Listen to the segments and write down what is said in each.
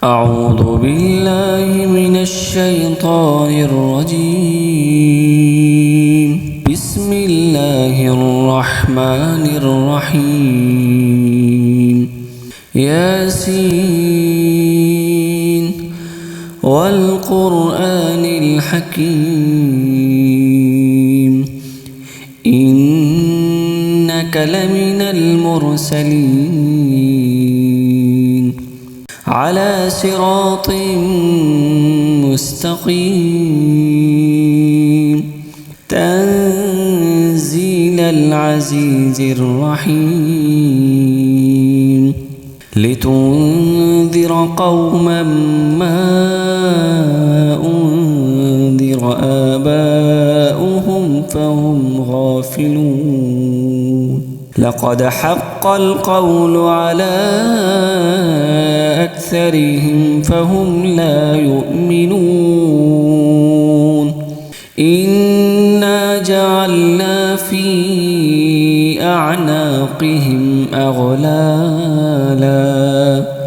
أعوذ بالله من الشيطان الرجيم. بسم الله الرحمن الرحيم. ياسين والقرآن الحكيم إنك لمن المرسلين على صراط مستقيم تنزيل العزيز الرحيم لتنذر قوما ما أنذر آباؤهم فهم غافلون. لقد حق القول على أكثرهم فهم لا يؤمنون. إنا جعلنا في أعناقهم أغلالا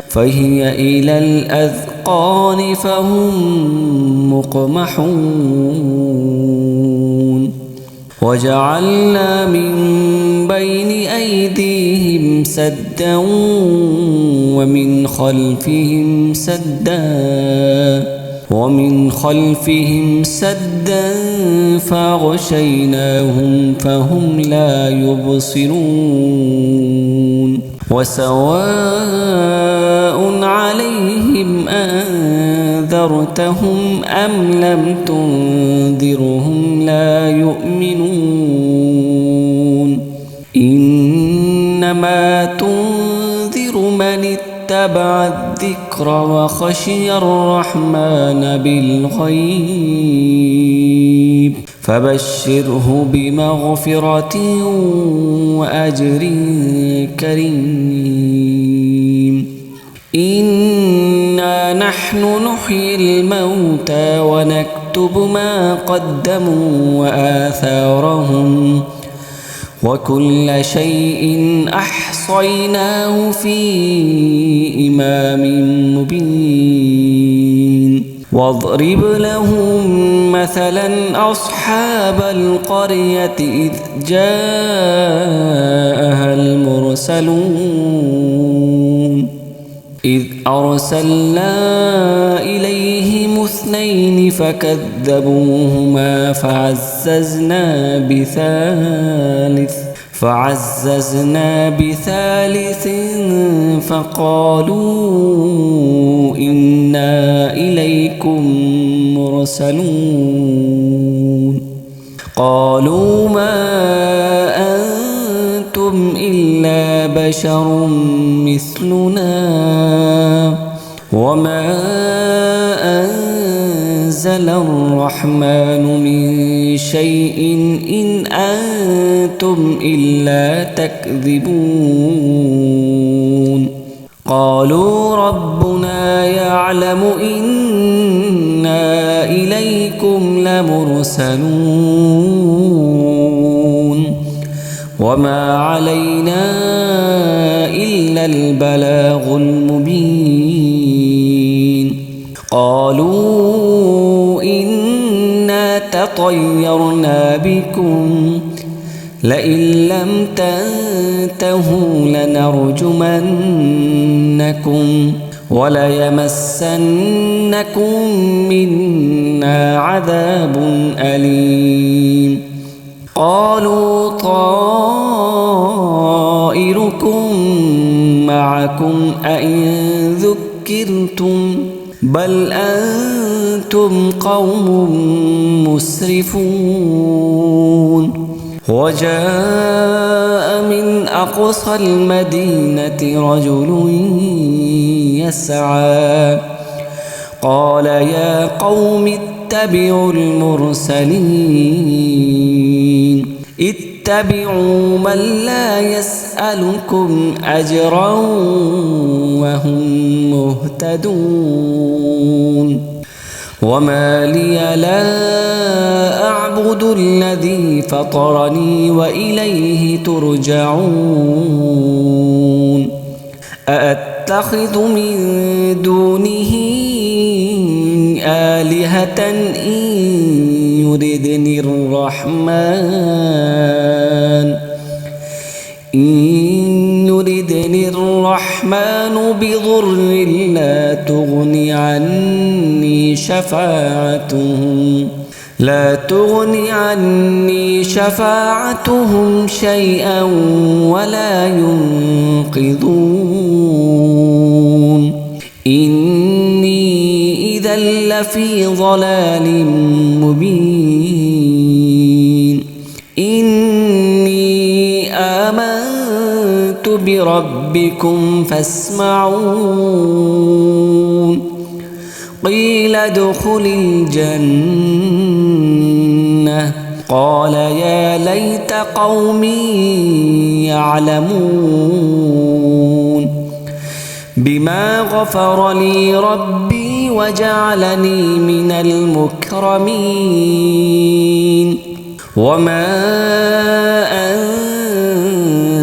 فهي إلى الأذقان فهم مقمحون. وجعلنا من بين أيديهم سدا ومن خلفهم سدا فأغشيناهم فهم لا يبصرون. وسواء عليهم أنذرتهم أم لم تنذرهم لا يؤمنون. إنما تنذر من اتبع الذكر وخشي الرحمن بالغيب فبشره بمغفرة وأجر كريم. إنا نحن نحيي الموتى ونكتب ما قدموا وآثارهم وكل شيء أحصيناه في إمام مبين. واضرب لهم مثلا أصحاب القرية إذ جاءها المرسلون إذ أرسلنا إليهم اثنين فكذبوهما فعززنا بثالث فقالوا إنا إليكم مرسلون. قالوا ما أنتم إلا بشر مثلنا وما أنزل الرحمن من شيء إن أنتم إلا تكذبون. قالوا ربنا يعلم إنا إليكم لمرسلون وما علينا إلا البلاغ المبين. قالوا إنا تطيرنا بكم لئن لم تنتهوا لنرجمنكم وليمسنكم منا عذاب أليم. قالوا طائركم معكم أئن ذكرتم بل أنتم قوم مسرفون. وجاء من أقصى المدينة رجل يسعى قال يا قوم اتبعوا المرسلين اتبعوا من لا يسألكم أجرا وهم مهتدون. وما لي لا أعبد الذي فطرني وإليه ترجعون. أأتخذ أتخذ من دونه آلهة إن يردني الرحمن بضر لا تغني عني شفاعتهم شيئا ولا ينقذون إني إذا لفي ضلال مبين إني آمنت بربكم فاسمعون قيل ادخل الجنة قال يا ليت قومي يعلمون بما غفر لي ربي وجعلني من المكرمين وما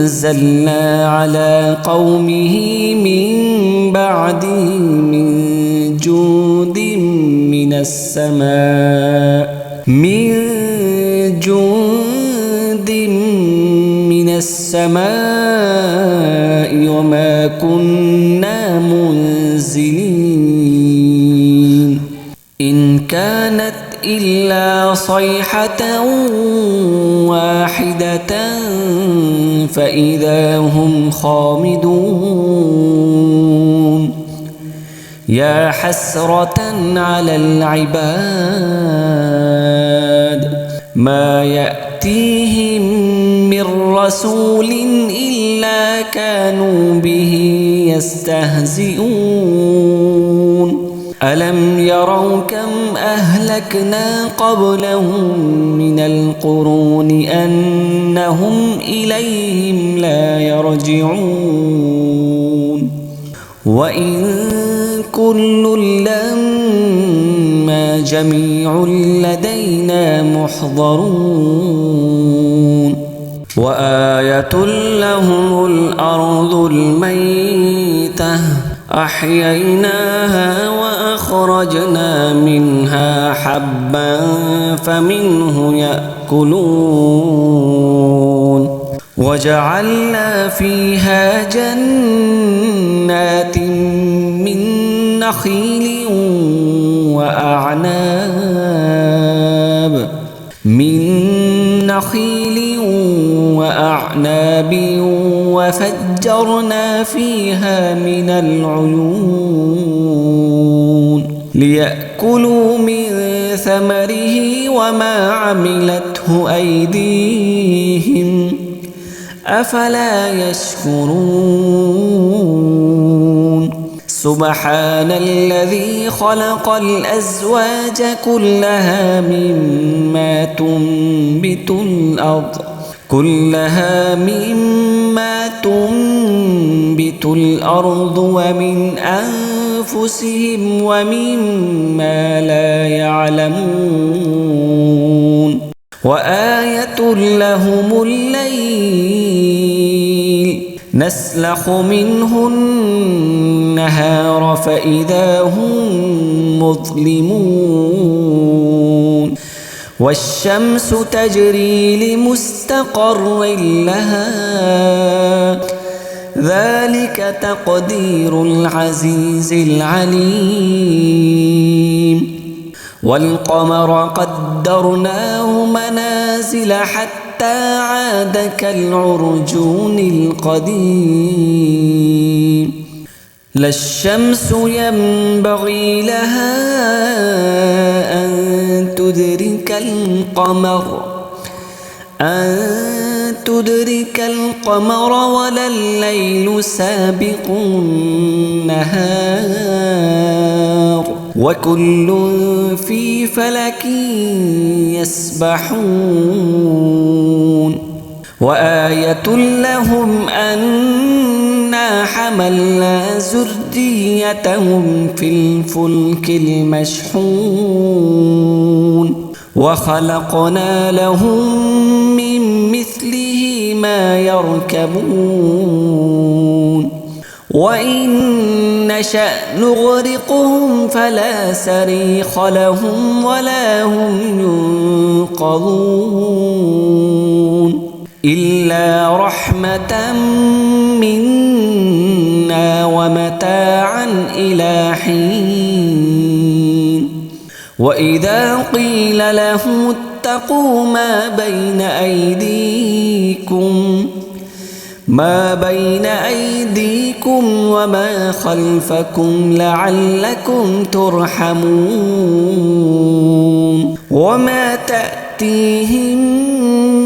أنزلنا على قومه من بعده من جند من السماء وما كنا منزلين إن كانت إلا صيحة واحدة فإذا هم خامدون يا حسرة على العباد ما يأتيهم من رسول إلا كانوا به يستهزئون ألم يروا كم أهلكنا قبلهم من القرون أنهم إليهم لا يرجعون وإن كل لما جميع لدينا محضرون وآية لهم الأرض الميتة أحييناها وأخرجنا منها حبا فمنه يأكلون وجعلنا فيها جنات من نخيل وأعناب وفجرنا فيها من العيون ليأكلوا من ثمره وما عملته أيديهم أفلا يشكرون سبحان الذي خلق الأزواج كلها مما تنبت الأرض ومن أنفسهم ومما لا يعلمون وآية لهم الليل نسلخ منه النهار فإذا هم مظلمون والشمس تجري لمستقر لها ذلك تقدير العزيز العليم والقمر قدرناه منازل حتى عاد كالعرجون القديم لا الشمس ينبغي لها أن تدرك القمر ولا الليل سابق النهار وكل في فلك يسبحون وآية لهم أنا حملنا ذريتهم في الفلك المشحون وخلقنا لهم من مثله ما يركبون وإن نشأ نغرقهم فلا صريخ لهم ولا هم ينقذون إلا رحمة منا ومتاعا إلى حين وإذا قيل لهم اتقوا ما بين أيديكم وما خلفكم لعلكم ترحمون وما تأتيهم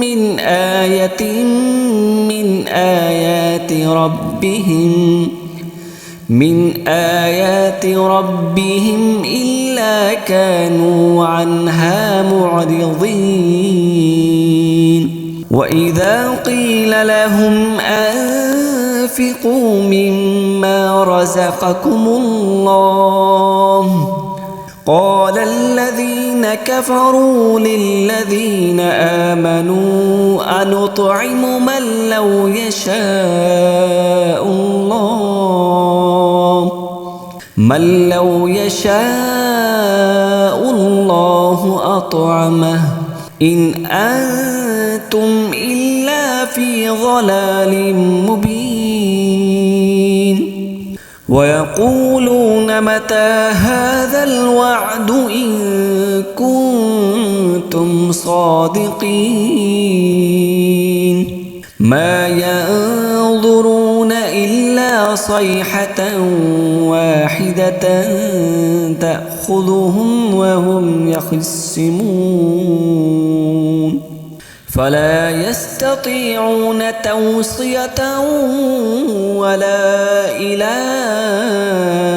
من آية من آيات ربهم إلا كانوا عنها معرضين وإذا قيل لهم أنفقوا مما رزقكم الله قال الذين كفروا للذين آمنوا أنطعم من لو يشاء الله أطعمه إن أنتم إلا في ضلال مبين ويقولون متى هذا الوعد إن كنتم صادقين ما ينظرون إلا صيحة واحدة تأخذهم وهم يخصمون فلا يستطيعون توصية ولا إلى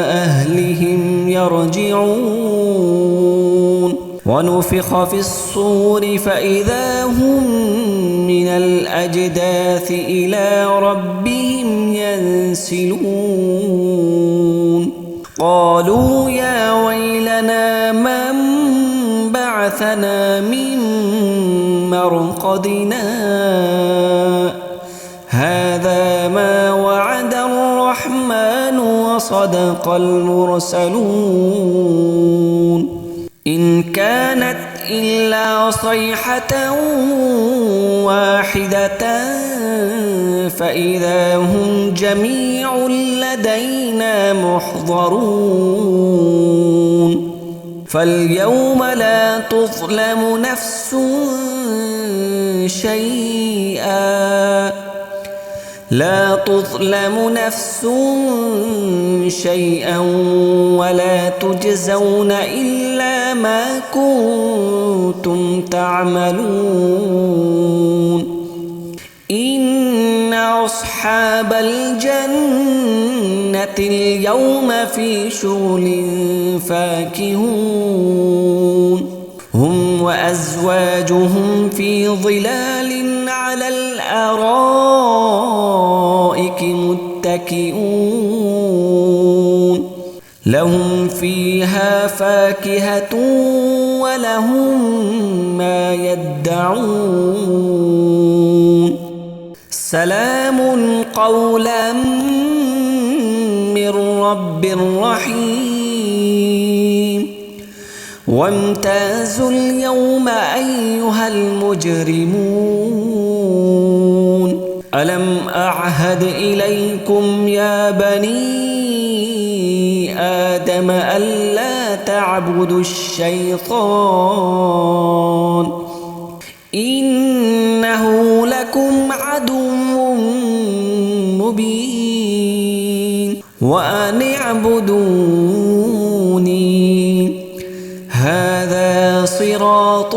أهلهم يرجعون ونفخ في الصور فإذا هم من الأجداث إلى ربهم ينسلون قالوا يا ويلنا من بعثنا من مرقدنا هذا ما وعد الرحمن وصدق المرسلون إن كانت إلا صيحة واحدة فإذا هم جميع لدينا محضرون فاليوم لا تظلم نفس شيئا ولا تجزون إلا ما كنتم تعملون إن أصحاب الجنة اليوم في شغل فاكهون هم وأزواجهم في ظلال على الأرائك متكئون لهم فيها فاكهة ولهم ما يدعون سلام قولا من رب رحيم وامتازوا اليوم أيها المجرمون ألم أعهد إليكم يا بني آدم ألا تعبدوا الشيطان إنه لكم عدو مبين وأن اعبدوني هذا صراط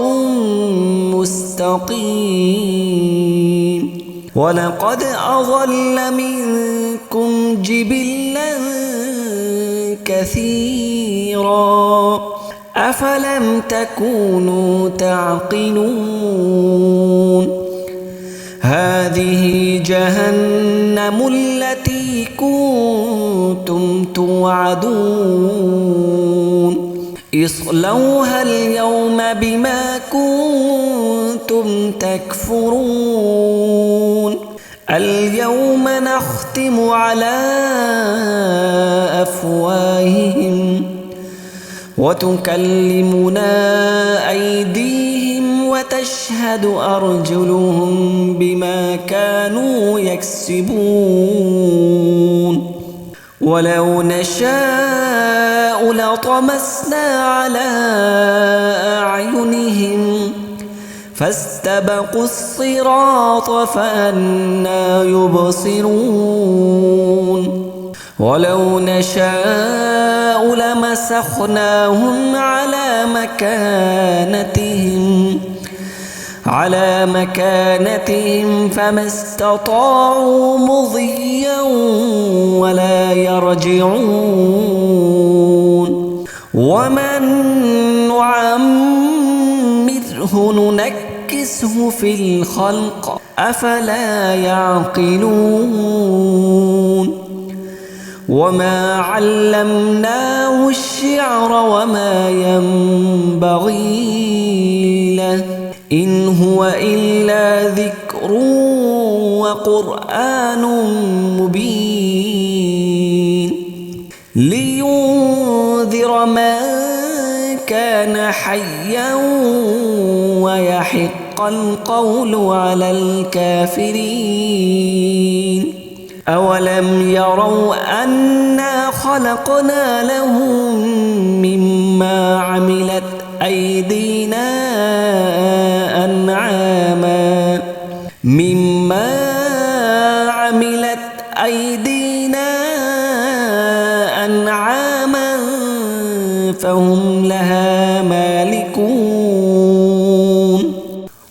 مستقيم ولقد أضل منكم جبلا كثيرا أفلم تكونوا تعقلون هذه جهنم التي كنتم توعدون اصلوها اليوم بما كنتم تكفرون اليوم نختم على أفواههم وتكلمنا أيديهم وتشهد أرجلهم بما كانوا يكسبون ولو نشاء لطمسنا على أعينهم فاستبقوا الصراط فأنى يبصرون ولو نشاء لمسخناهم على مكانتهم فما استطاعوا مضيا ولا يرجعون ومن نعمره ننكسه في الخلق أفلا يعقلون وما علمناه الشعر وما ينبغي له إن هو إلا ذكر وقرآن مبين لينذر من كان حيا ويحق القول على الكافرين أولم يروا أنا خلقنا لهم مما عملت أيدينا أنعاما فهم لها مالكون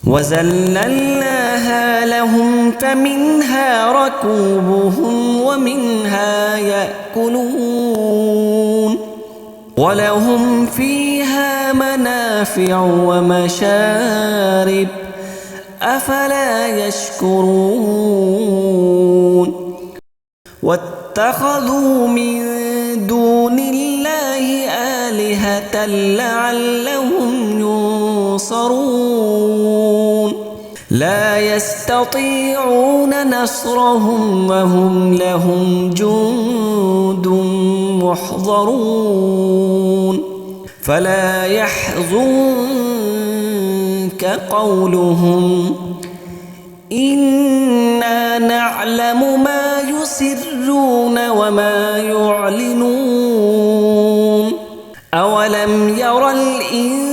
وذللناها لهم فمنها ركوبهم ومنها يأكلون ولهم فيها منافع ومشارب أفلا يشكرون واتخذوا من دون الله آلهة لعلهم ينصرون لا يستطيعون نصرهم وهم لهم جند محضرون فلا يحزنك قولهم إنا نعلم ما يسرون وما يعلنون أولم ير الإنسان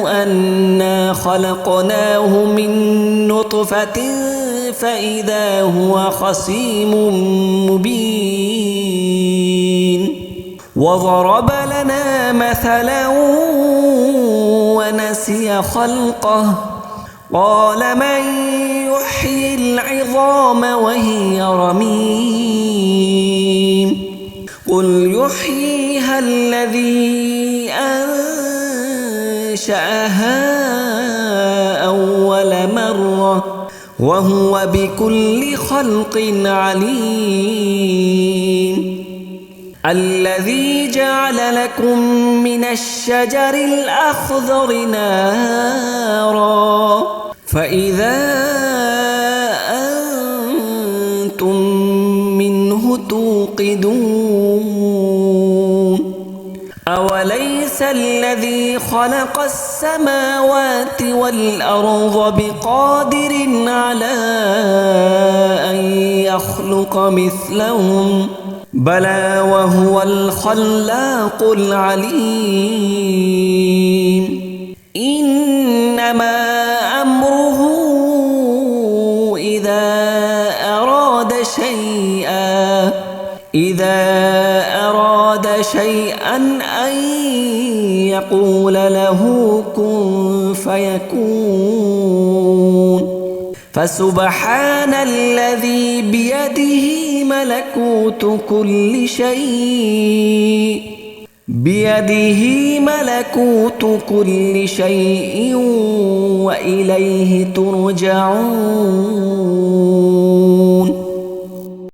أنا خلقناه من نطفة فإذا هو خصيم مبين وضرب لنا مثلا ونسي خلقه قال من يحيي العظام وهي رميم قل يحييها الذي أنشأها أول مرة وهو بكل خلق عليم الذي جعل لكم من الشجر الأخضر نارا فإذا أنتم منه توقدون أوليس الذي خلق السماوات والأرض بقادر على أن يخلق مثلهم بلى وهو الخلاق العليم إنما أمره إذا أراد شيئا أن يقول له كن فيكون فسبحان الذي بيده ملكوت كل شيء وإليه ترجعون